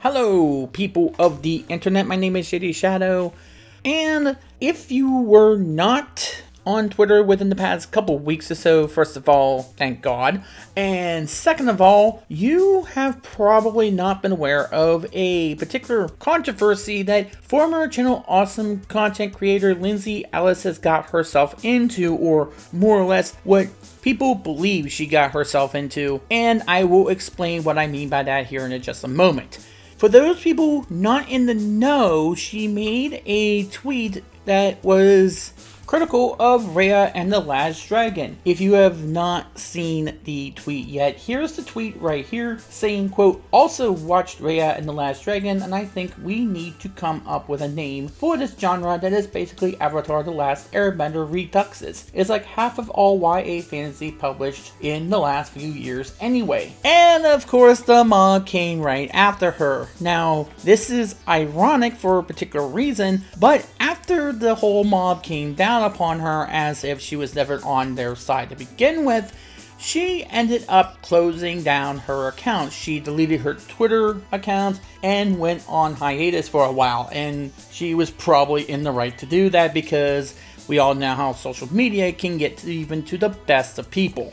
Hello, people of the internet. My name is Shady Shadow, and if you were not on Twitter within the past couple weeks or so, first of all, thank God, and second of all, you have probably not been aware of a particular controversy that former Channel Awesome content creator Lindsay Ellis has got herself into, or more or less what people believe she got herself into, and I will explain what I mean by that here in just a moment. For those people not in the know, she made a tweet that was critical of Raya and the Last Dragon. If you have not seen the tweet yet, here's the tweet right here saying, quote, "Also watched Raya and the Last Dragon, and I think we need to come up with a name for this genre that is basically Avatar The Last Airbender reduxes. It's like half of all YA fantasy published in the last few years anyway." And of course, the mob came right after her. Now, this is ironic for a particular reason, but after the whole mob came down upon her as if she was never on their side to begin with, she ended up closing down her account. She deleted her Twitter account and went on hiatus for a while, and she was probably in the right to do that because we all know how social media can get even to the best of people.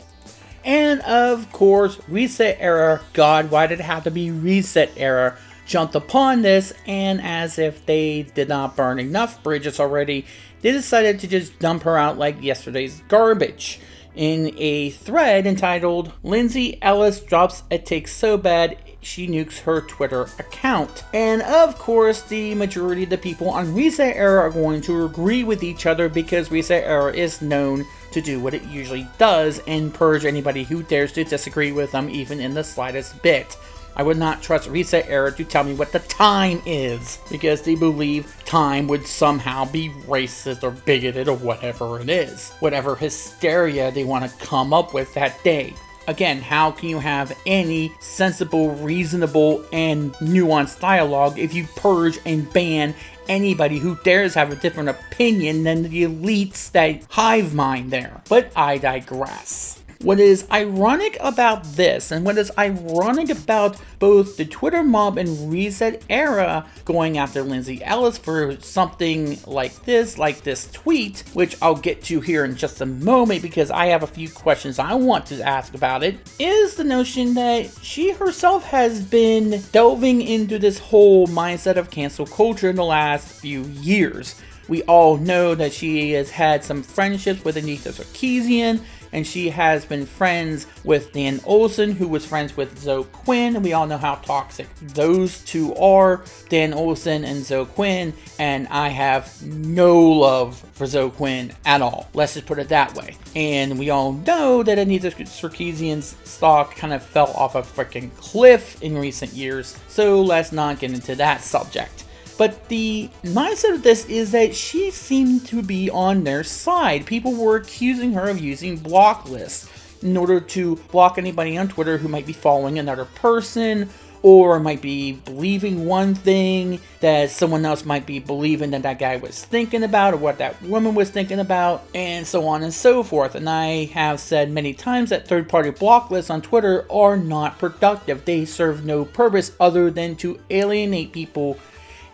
And of course, Reset Era, God, why did it have to be Reset Era, jumped upon this, and as if they did not burn enough bridges already, they decided to just dump her out like yesterday's garbage in a thread entitled "Lindsay Ellis drops a take so bad she nukes her Twitter account." And of course, the majority of the people on Reset Era are going to agree with each other because Reset Era is known to do what it usually does and purge anybody who dares to disagree with them even in the slightest bit. I would not trust Reset Era to tell me what the time is, because they believe time would somehow be racist or bigoted or whatever it is. Whatever hysteria they want to come up with that day. Again, how can you have any sensible, reasonable, and nuanced dialogue if you purge and ban anybody who dares have a different opinion than the elites that hive mind there? But I digress. What is ironic about this, and what is ironic about both the Twitter mob and Reset Era going after Lindsay Ellis for something like this tweet, which I'll get to here in just a moment because I have a few questions I want to ask about it, is the notion that she herself has been delving into this whole mindset of cancel culture in the last few years. We all know that she has had some friendships with Anita Sarkeesian, and she has been friends with Dan Olsen, who was friends with Zoe Quinn, and we all know how toxic those two are, Dan Olsen and Zoe Quinn, and I have no love for Zoe Quinn at all. Let's just put it that way. And we all know that Anita Sarkeesian's stock kind of fell off a freaking cliff in recent years, so let's not get into that subject. But the mindset of this is that she seemed to be on their side. People were accusing her of using block lists in order to block anybody on Twitter who might be following another person, or might be believing one thing that someone else might be believing that that guy was thinking about, or what that woman was thinking about, and so on and so forth. And I have said many times that third-party block lists on Twitter are not productive. They serve no purpose other than to alienate people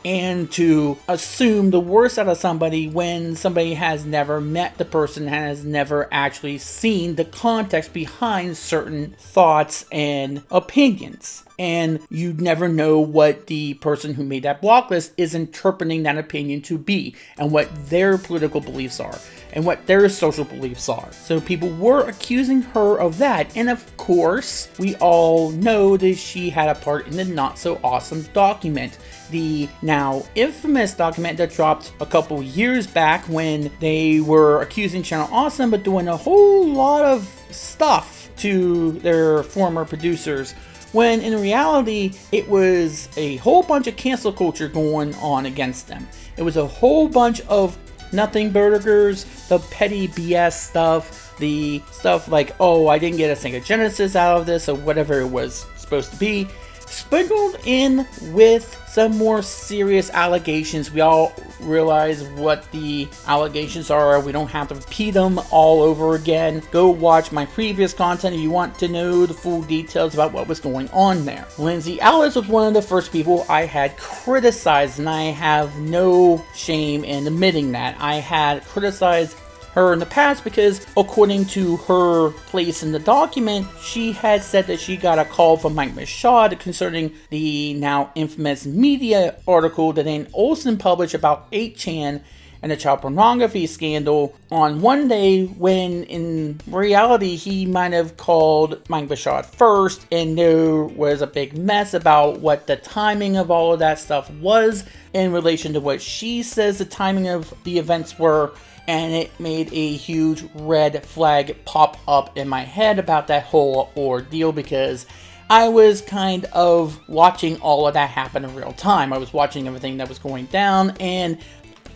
and to assume the worst out of somebody when somebody has never met the person, has never actually seen the context behind certain thoughts and opinions. And you never know what the person who made that block list is interpreting that opinion to be, and what their political beliefs are, and what their social beliefs are. So people were accusing her of that, and of course, we all know that she had a part in the Not So Awesome document, the now infamous document that dropped a couple years back when they were accusing Channel Awesome but doing a whole lot of stuff to their former producers, when in reality it was a whole bunch of cancel culture going on against them. It was a whole bunch of nothing burgers, the petty BS stuff, the stuff like, oh, I didn't get a Sega Genesis out of this, or whatever it was supposed to be, sprinkled in with some more serious allegations. We all realize what the allegations are. We don't have to repeat them all over again. Go watch my previous content if you want to know the full details about what was going on there. Lindsay Ellis was one of the first people I had criticized, and I have no shame in admitting that. I had criticized her in the past because, according to her place in the document, she had said that she got a call from Mike Michaud concerning the now infamous media article that Ann Olsen published about 8chan and the child pornography scandal on one day, when in reality he might have called Mike Michaud first, and there was a big mess about what the timing of all of that stuff was in relation to what she says the timing of the events were. And it made a huge red flag pop up in my head about that whole ordeal, because I was kind of watching all of that happen in real time. I was watching everything that was going down, and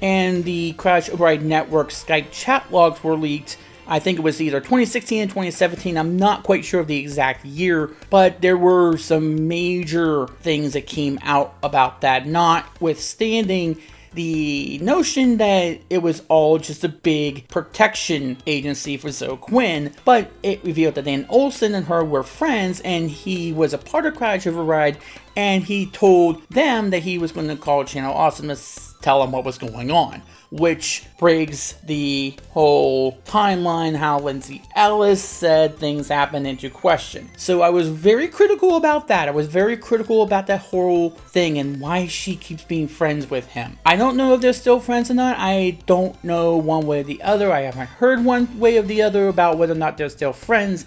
the Crash Override Network Skype chat logs were leaked. I think it was either 2016 and 2017. I'm not quite sure of the exact year, but there were some major things that came out about that, notwithstanding the notion that it was all just a big protection agency for Zoe Quinn. But it revealed that Ann Olsen and her were friends, and he was a part of Crash Override, and he told them that he was going to call Channel Awesome to tell them what was going on, which breaks the whole timeline how Lindsay Ellis said things happened into question. So I was very critical about that. I was very critical about that whole thing and why she keeps being friends with him. I don't know if they're still friends or not. I don't know one way or the other. I haven't heard one way or the other about whether or not they're still friends.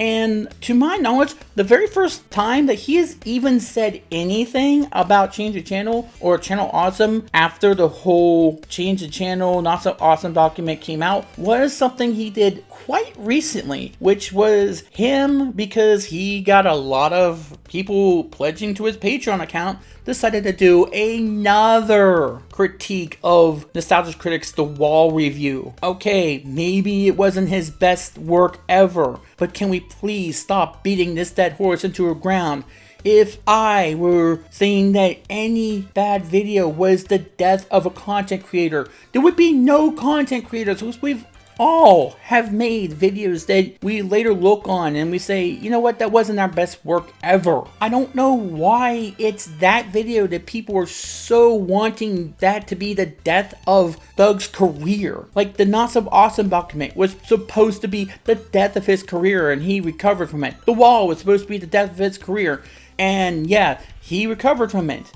And to my knowledge, the very first time that he has even said anything about Change the Channel or Channel Awesome after the whole Change the Channel Not So Awesome document came out was something he did quite recently, which was him, because he got a lot of people pledging to his Patreon account, decided to do another critique of Nostalgia Critic's The Wall review. Okay, maybe it wasn't his best work ever, but can we please stop beating this dead horse into the ground? If I were saying that any bad video was the death of a content creator, there would be no content creators, because we've all have made videos that we later look on and we say, you know what, that wasn't our best work ever. I don't know why it's that video that people are so wanting that to be the death of Doug's career. Like, the Not So Awesome document was supposed to be the death of his career and he recovered from it. The Wall was supposed to be the death of his career, and yeah, he recovered from it.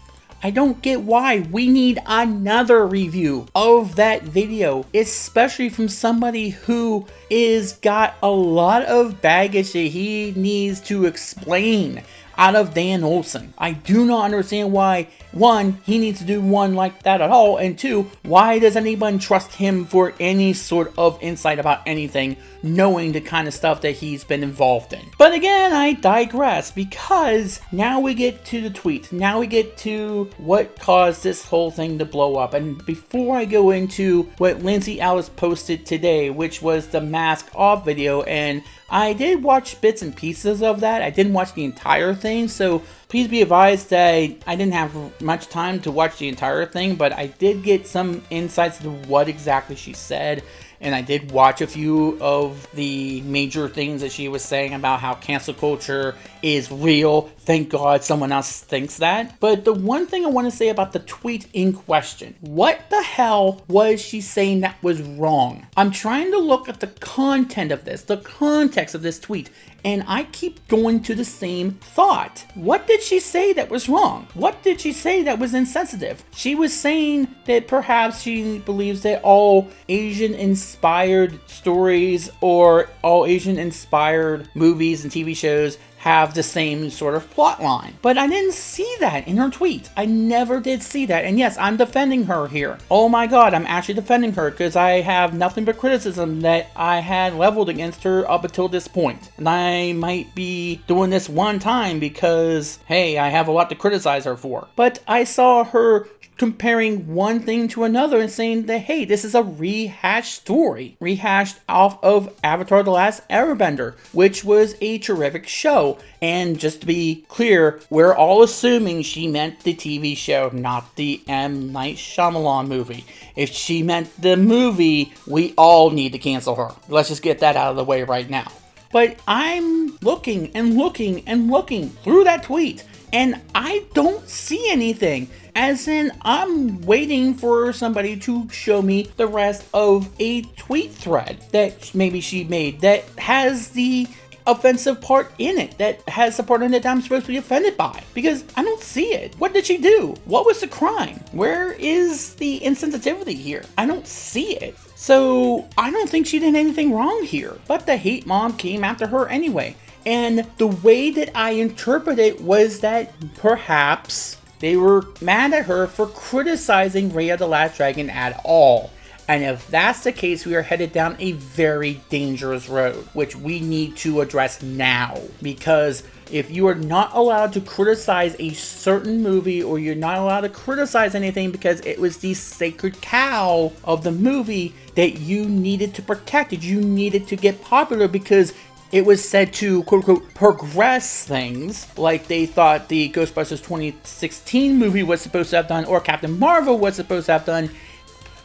I don't get why we need another review of that video, especially from somebody who is got a lot of baggage that he needs to explain out of Dan Olsen. I do not understand why, one, he needs to do one like that at all, and two, why does anyone trust him for any sort of insight about anything, knowing the kind of stuff that he's been involved in. But again, I digress, because now we get to the tweet. Now we get to what caused this whole thing to blow up. And before I go into what Lindsay Ellis posted today, which was the mask off video, and I did watch bits and pieces of that. I didn't watch the entire thing, so please be advised that I didn't have much time to watch the entire thing, but I did get some insights into what exactly she said. And I did watch a few of the major things that she was saying about how cancel culture is real. Thank God someone else thinks that. But the one thing I want to say about the tweet in question, what the hell was she saying that was wrong? I'm trying to look at the content of this, the context of this tweet, and I keep going to the same thought. What did she say that was wrong? What did she say that was insensitive? She was saying that perhaps she believes that all Asian-inspired stories or all Asian-inspired movies and TV shows have the same sort of plot line. But I didn't see that in her tweet. I never did see that. And yes, I'm defending her here. Oh my God, I'm actually defending her, because I have nothing but criticism that I had leveled against her up until this point. And I might be doing this one time because, hey, I have a lot to criticize her for. But I saw her comparing one thing to another and saying that, hey, this is a rehashed story, rehashed off of Avatar: The Last Airbender, which was a terrific show. And just to be clear, we're all assuming she meant the TV show, not the M. Night Shyamalan movie. If she meant the movie, we all need to cancel her. Let's just get that out of the way right now. But I'm looking and looking and looking through that tweet, and I don't see anything. As in, I'm waiting for somebody to show me the rest of a tweet thread that maybe she made that has the offensive part in it, that has the part in it that I'm supposed to be offended by, because I don't see it. What did she do? What was the crime? Where is the insensitivity here? I don't see it. So I don't think she did anything wrong here, but the hate mob came after her anyway. And the way that I interpret it was that perhaps they were mad at her for criticizing Raya the Last Dragon at all. And if that's the case, we are headed down a very dangerous road, which we need to address now. Because if you are not allowed to criticize a certain movie, or you're not allowed to criticize anything because it was the sacred cow of the movie that you needed to protect, that you needed to get popular because it was said to, quote-unquote, progress things, like they thought the Ghostbusters 2016 movie was supposed to have done, or Captain Marvel was supposed to have done,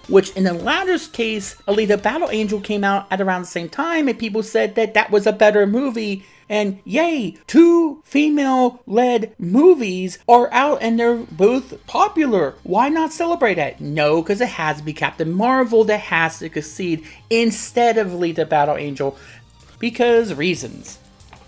which in the latter's case, Alita Battle Angel came out at around the same time, and people said that that was a better movie, and yay, 2 female-led movies are out and they're both popular. Why not celebrate it? No, because it has to be Captain Marvel that has to succeed instead of Alita Battle Angel, because reasons.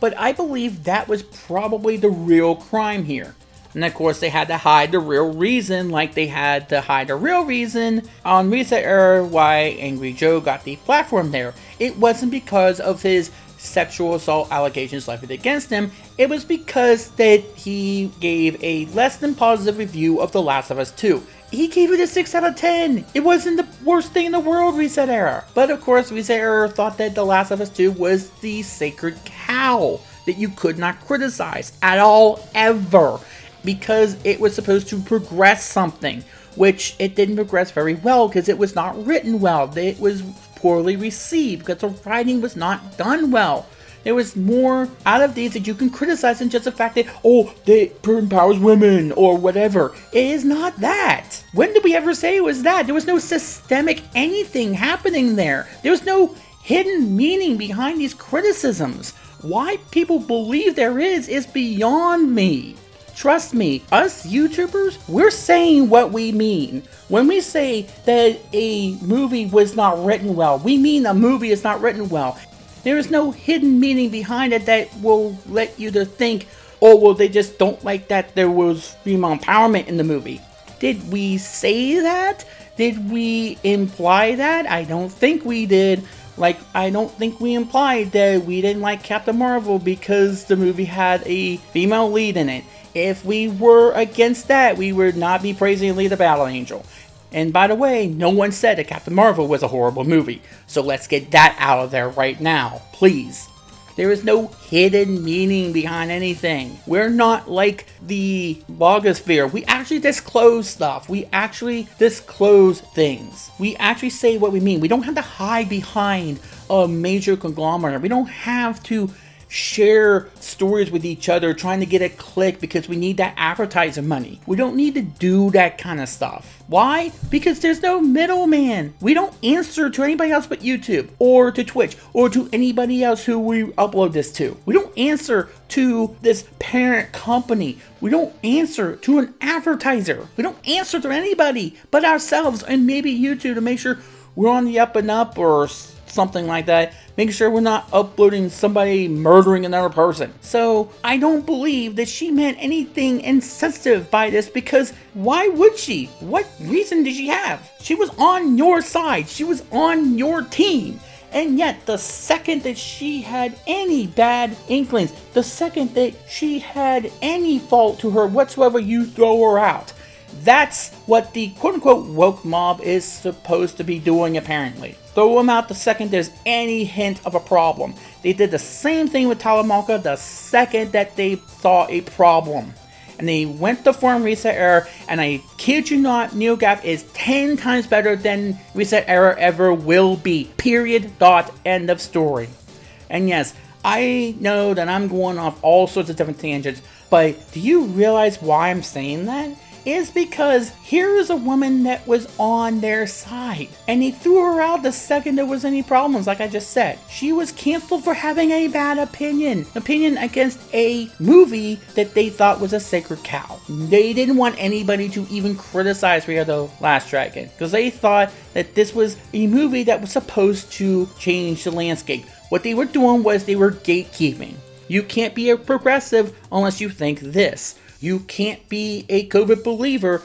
But I believe that was probably the real crime here. And of course they had to hide the real reason, like they had to hide the real reason on Reset Era why Angry Joe got the platform there. It wasn't because of his sexual assault allegations levied against him, it was because that he gave a less than positive review of The Last of Us 2. He gave it a 6 out of 10. It wasn't the worst thing in the world, Reset Era. But of course, Reset Era thought that The Last of Us 2 was the sacred cow that you could not criticize at all, ever. Because it was supposed to progress something, which it didn't progress very well because it was not written well. It was poorly received because the writing was not done well. There was more out of these that you can criticize than just the fact that, oh, they empowers women or whatever. It is not that. When did we ever say it was that? There was no systemic anything happening there. There was no hidden meaning behind these criticisms. Why people believe there is beyond me. Trust me, us YouTubers, we're saying what we mean. When we say that a movie was not written well, we mean a movie is not written well. There is no hidden meaning behind it that will let you to think, oh, well, they just don't like that there was female empowerment in the movie. Did we say that? Did we imply that? I don't think we did. Like, I don't think we implied that we didn't like Captain Marvel because the movie had a female lead in it. If we were against that, we would not be praising Alita Battle Angel. And by the way, no one said that Captain Marvel was a horrible movie. So let's get that out of there right now, please. There is no hidden meaning behind anything. We're not like the blogosphere. We actually disclose stuff. We actually disclose things. We actually say what we mean. We don't have to hide behind a major conglomerate. We don't have to share stories with each other trying to get a click because we need that advertiser money. We don't need to do that kind of stuff. Why? Because there's no middleman. We don't answer to anybody else but YouTube or to Twitch or to anybody else who we upload this to. We don't answer to this parent company. We don't answer to an advertiser. We don't answer to anybody but ourselves and maybe YouTube to make sure we're on the up and up or something like that, making sure we're not uploading somebody murdering another person. So I don't believe that she meant anything insensitive by this, because why would she? What reason did she have? She was on your side. She was on your team. And yet, the second that she had any bad inklings, the second that she had any fault to her whatsoever, you throw her out. That's what the quote-unquote woke mob is supposed to be doing, apparently. Throw them out the second there's any hint of a problem. They did the same thing with Talamanca the second that they saw a problem. and they went to form Reset Error, and I kid you not, NeoGAF is 10 times better than Reset Error ever will be. Period. Dot. End of story. And yes, I know that I'm going off all sorts of different tangents, but do you realize why I'm saying that? Is because here is a woman that was on their side, and they threw her out the second there was any problems. Like I just said, she was canceled for having a bad opinion against a movie that they thought was a sacred cow. They didn't want anybody to even criticize Raya the Last Dragon because they thought that this was a movie that was supposed to change the landscape. What they were doing was they were gatekeeping. You can't be a progressive unless you think this. You can't be a COVID believer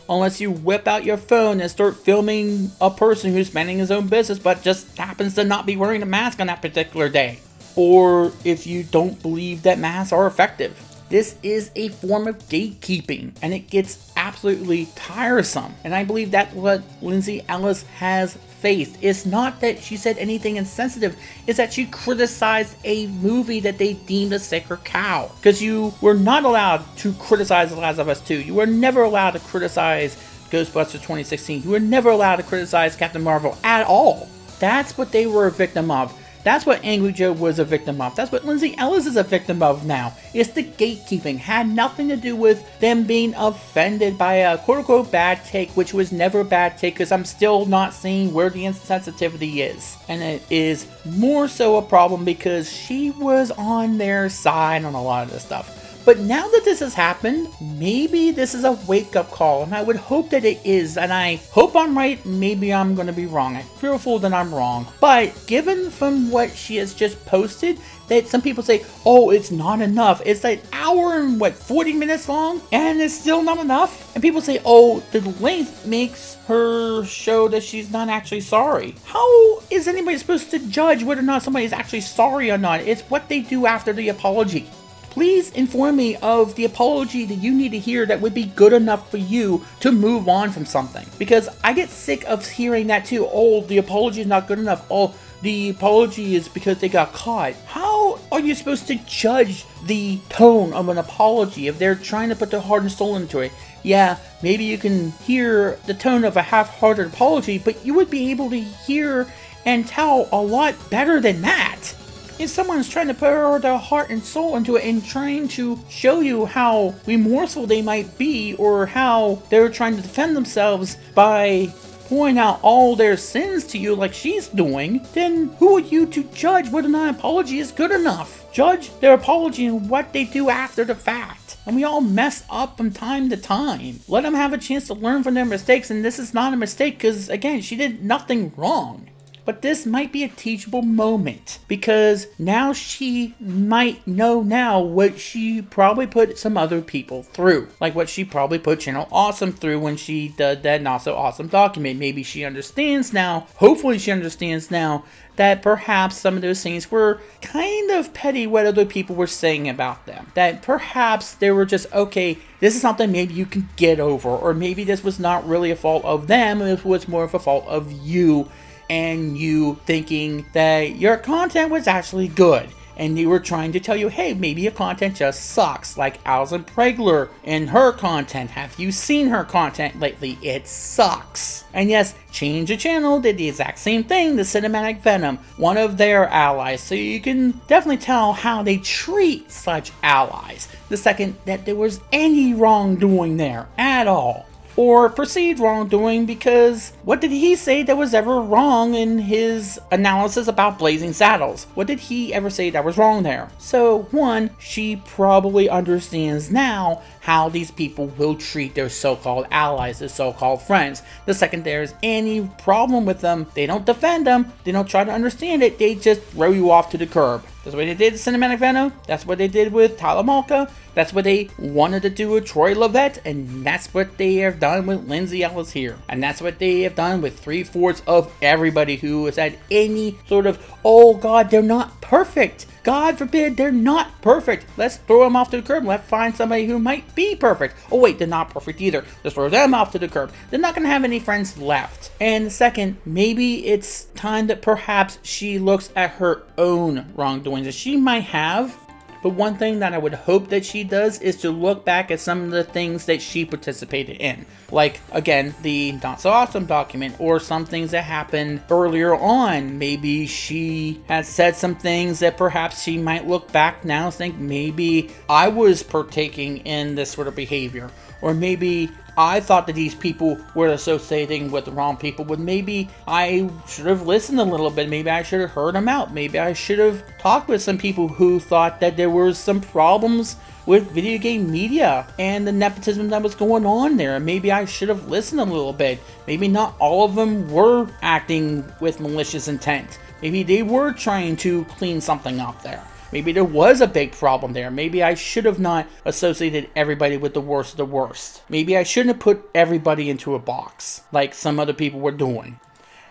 unless you whip out your phone and start filming a person who's minding his own business but just happens to not be wearing a mask on that particular day. Or if you don't believe that masks are effective. This is a form of gatekeeping, and it gets absolutely tiresome. And I believe that's what Lindsay Ellis has faced. It's not that she said anything insensitive, it's that she criticized a movie that they deemed a sacred cow. Because you were not allowed to criticize The Last of Us 2. You were never allowed to criticize Ghostbusters 2016. You were never allowed to criticize Captain Marvel at all. That's what they were a victim of. That's what Angry Joe was a victim of. That's what Lindsay Ellis is a victim of now. It's the gatekeeping. Had nothing to do with them being offended by a quote-unquote bad take, which was never a bad take because I'm still not seeing where the insensitivity is. And it is more so a problem because she was on their side on a lot of this stuff. But now that this has happened, maybe this is a wake-up call, and I would hope that it is, and I hope I'm right, maybe I'm going to be wrong. I'm fearful that I'm wrong. But given from what she has just posted, that some people say, oh, it's not enough. It's like an hour and 40 minutes long, and it's still not enough? And people say, oh, the length makes her show that she's not actually sorry. How is anybody supposed to judge whether or not somebody is actually sorry or not? It's what they do after the apology. Please inform me of the apology that you need to hear that would be good enough for you to move on from something. Because I get sick of hearing that too. Oh, the apology is not good enough. Oh, the apology is because they got caught. How are you supposed to judge the tone of an apology if they're trying to put their heart and soul into it? Yeah, maybe you can hear the tone of a half-hearted apology, but you would be able to hear and tell a lot better than that. If someone's trying to put their heart and soul into it and trying to show you how remorseful they might be or how they're trying to defend themselves by pointing out all their sins to you like she's doing, then who are you to judge whether or not an apology is good enough? Judge their apology and what they do after the fact. And we all mess up from time to time. Let them have a chance to learn from their mistakes, and this is not a mistake because, again, she did nothing wrong. But this might be a teachable moment because now she might know now what she probably put some other people through. Like what she probably put Channel Awesome through when she did that Not So Awesome document. Maybe she understands now, hopefully she understands now, that perhaps some of those things were kind of petty what other people were saying about them. That perhaps they were just, okay, this is something maybe you can get over. Or maybe this was not really a fault of them, it was more of a fault of you. And you thinking that your content was actually good. And they were trying to tell you, hey, maybe your content just sucks. Like Alison Pregler and her content. Have you seen her content lately? It sucks. And yes, Change the Channel did the exact same thing to Cinematic Venom, one of their allies. So you can definitely tell how they treat such allies. The second that there was any wrongdoing there at all. Or perceived wrongdoing, because what did he say that was ever wrong in his analysis about Blazing Saddles? What did he ever say that was wrong there? So, one, she probably understands now how these people will treat their so-called allies, their so-called friends. The second there's any problem with them, they don't defend them, they don't try to understand it, they just throw you off to the curb. That's what they did with Cinematic Venom, that's what they did with Tyler Malka, that's what they wanted to do with Troy Lovett, and that's what they have done with Lindsay Ellis here. And that's what they have done with 3/4 of everybody who has had any sort of, oh god, they're not perfect. God forbid they're not perfect. Let's throw them off to the curb. Let's find somebody who might be perfect. Oh wait, they're not perfect either. Let's throw them off to the curb. They're not going to have any friends left. And second, maybe it's time that perhaps she looks at her own wrongdoings that she might have But one thing that I would hope that she does is to look back at some of the things that she participated in. Like, again, the Not So Awesome document, or some things that happened earlier on. Maybe she has said some things that perhaps she might look back now and think, maybe I was partaking in this sort of behavior. Or maybe I thought that these people were associating with the wrong people, but maybe I should have listened a little bit. Maybe I should have heard them out. Maybe I should have talked with some people who thought that there were some problems with video game media and the nepotism that was going on there. Maybe I should have listened a little bit. Maybe not all of them were acting with malicious intent. Maybe they were trying to clean something up there. Maybe there was a big problem there. Maybe I should have not associated everybody with the worst of the worst. Maybe I shouldn't have put everybody into a box like some other people were doing.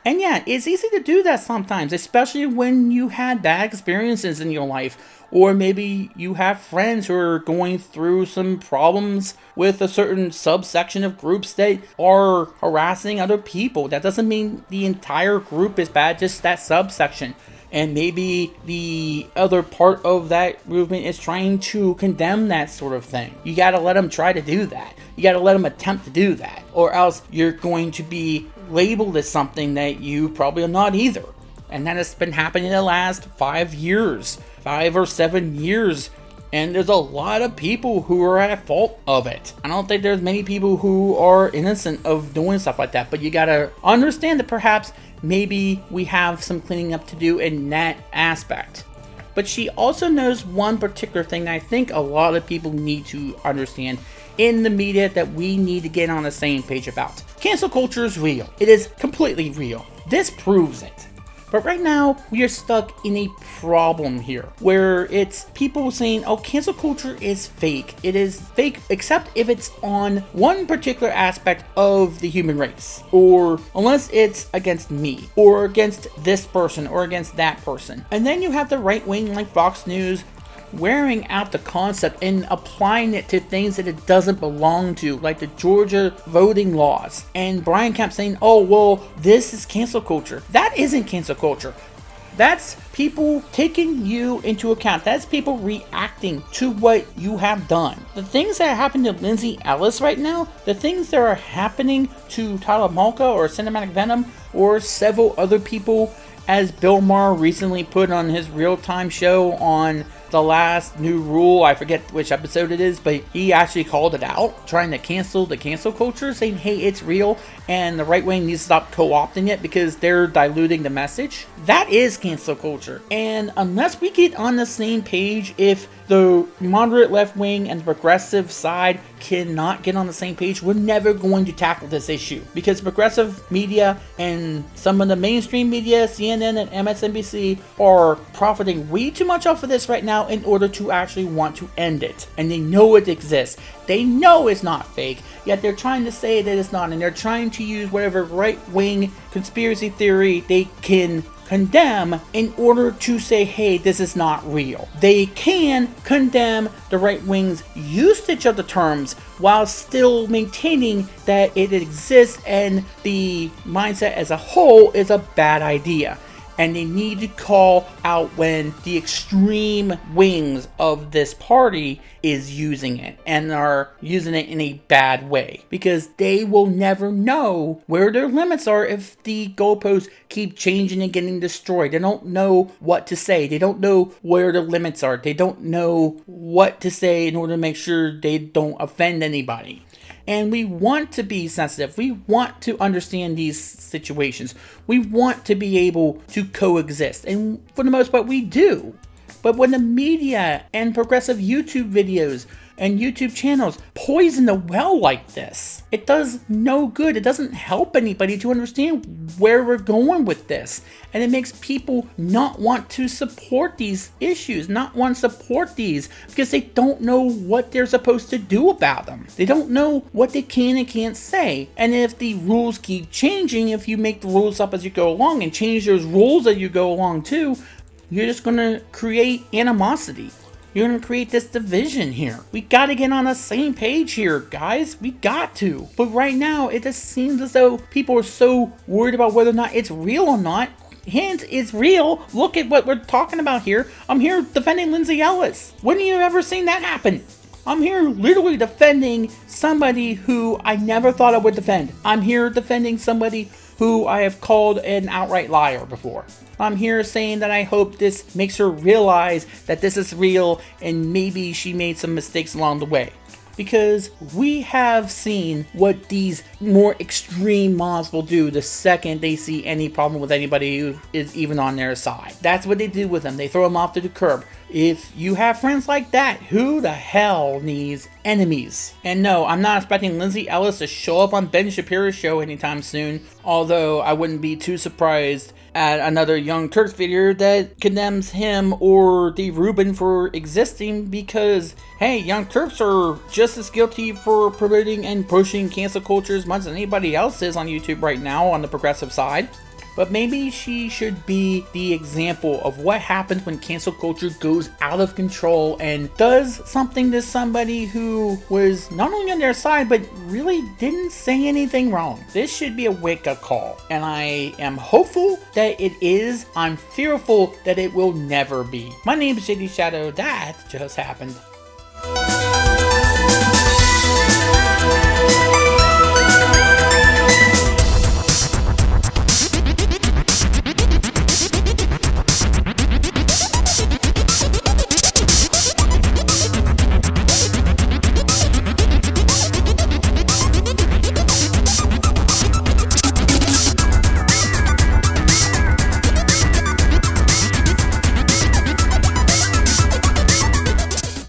And yeah, it's easy to do that sometimes, especially when you had bad experiences in your life. Or maybe you have friends who are going through some problems with a certain subsection of groups that are harassing other people. That doesn't mean the entire group is bad, just that subsection. And maybe the other part of that movement is trying to condemn that sort of thing. You gotta let them try to do that. You gotta let them attempt to do that. Or else you're going to be labeled as something that you probably are not either. And that has been happening the last 5 years. 5 or 7 years. And there's a lot of people who are at fault of it. I don't think there's many people who are innocent of doing stuff like that. But you gotta understand that perhaps maybe we have some cleaning up to do in that aspect. But she also knows one particular thing that I think a lot of people need to understand in the media that we need to get on the same page about. Cancel culture is real. It is completely real. This proves it. But right now, we are stuck in a problem here, where it's people saying, oh, cancel culture is fake. It is fake, except if it's on one particular aspect of the human race, or unless it's against me, or against this person, or against that person. And then you have the right wing, like Fox News, wearing out the concept and applying it to things that it doesn't belong to, like the Georgia voting laws. And Brian Kemp saying, oh, well, this is cancel culture. That isn't cancel culture. That's people taking you into account. That's people reacting to what you have done. The things that are happening to Lindsay Ellis right now, the things that are happening to Tyler Malka or Cinematic Venom or several other people, as Bill Maher recently put on his real-time show on the last new rule, I forget which episode it is, but he actually called it out, trying to cancel the cancel culture, saying, hey, it's real, and the right wing needs to stop co-opting it because they're diluting the message. That is cancel culture. And unless we get on the same page, if the moderate left wing and the progressive side cannot get on the same page, we're never going to tackle this issue. Because progressive media and some of the mainstream media, CNN and MSNBC, are profiting way too much off of this right now in order to actually want to end it. And they know it exists. They know it's not fake, yet they're trying to say that it's not, and they're trying to use whatever right-wing conspiracy theory they can condemn in order to say, hey, this is not real. They can condemn the right wing's usage of the terms while still maintaining that it exists and the mindset as a whole is a bad idea. And they need to call out when the extreme wings of this party is using it and are using it in a bad way, because they will never know where their limits are if the goalposts keep changing and getting destroyed. They don't know what to say. They don't know where the limits are. They don't know what to say in order to make sure they don't offend anybody. And we want to be sensitive. We want to understand these situations. We want to be able to coexist. And for the most part, we do. But when the media and progressive YouTube videos and YouTube channels poison the well like this, it does no good. It doesn't help anybody to understand where we're going with this. And it makes people not want to support these issues, not want to support these, because they don't know what they're supposed to do about them. They don't know what they can and can't say. And if the rules keep changing, if you make the rules up as you go along and change those rules as you go along too, you're just going to create animosity. You're going to create this division here. We got to get on the same page here, guys. We got to. But right now, it just seems as though people are so worried about whether or not it's real or not. hint, it's real. Look at what we're talking about here. I'm here defending Lindsay Ellis. When have you ever seen that happen? I'm here literally defending somebody who I never thought I would defend. I'm here defending somebody who I have called an outright liar before. I'm here saying that I hope this makes her realize that this is real and maybe she made some mistakes along the way. Because we have seen what these more extreme mobs will do the second they see any problem with anybody who is even on their side. That's what they do with them. They throw them off to the curb. If you have friends like that, who the hell needs enemies? And no, I'm not expecting Lindsay Ellis to show up on Ben Shapiro's show anytime soon, although I wouldn't be too surprised at another Young Turks video that condemns him or Dave Rubin for existing, because hey, Young Turks are just as guilty for promoting and pushing cancel culture as much as anybody else is on YouTube right now on the progressive side. But maybe she should be the example of what happens when cancel culture goes out of control and does something to somebody who was not only on their side, but really didn't say anything wrong. This should be a wake-up call, and I am hopeful that it is. I'm fearful that it will never be. My name is JD Shadow. That just happened.